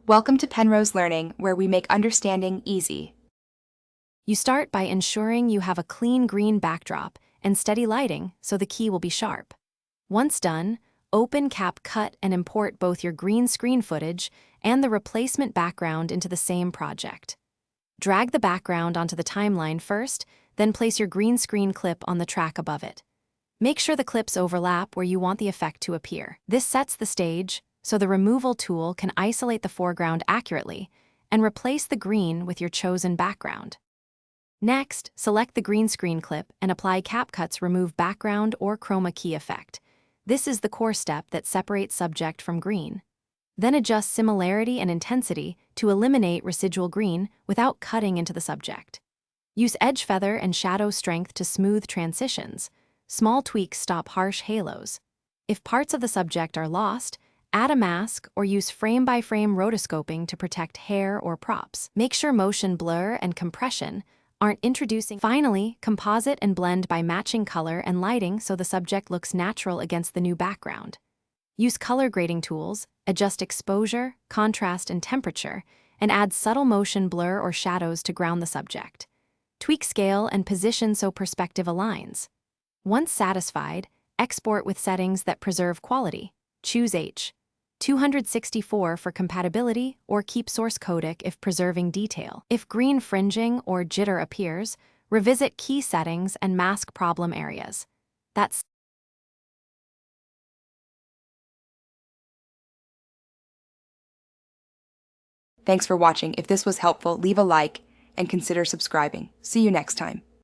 Welcome to Penrose Learning, where we make understanding easy. You start by ensuring you have a clean green backdrop and steady lighting so the key will be sharp. Once done, open Capcut and import both your green screen footage and the replacement background into the same project. Drag the background onto the timeline first, then place your green screen clip on the track above it. Make sure the clips overlap where you want the effect to appear. This sets the stage so the removal tool can isolate the foreground accurately and replace the green with your chosen background. Next, select the green screen clip and apply Capcut's Remove Background or Chroma Key effect. This is the core step that separates subject from green. Then adjust similarity and intensity to eliminate residual green without cutting into the subject. Use edge feather and shadow strength to smooth transitions. Small tweaks stop harsh halos. If parts of the subject are lost, add a mask or use frame-by-frame rotoscoping to protect hair or props. Make sure motion blur and compression aren't introducing. Finally, composite and blend by matching color and lighting so the subject looks natural against the new background. Use color grading tools, adjust exposure, contrast, and temperature, and add subtle motion blur or shadows to ground the subject. Tweak scale and position so perspective aligns. Once satisfied, export with settings that preserve quality. Choose H.264 for compatibility or keep source codec if preserving detail. If green fringing or jitter appears, revisit key settings and mask problem areas. Thanks for watching. If this was helpful, leave a like and consider subscribing. See you next time.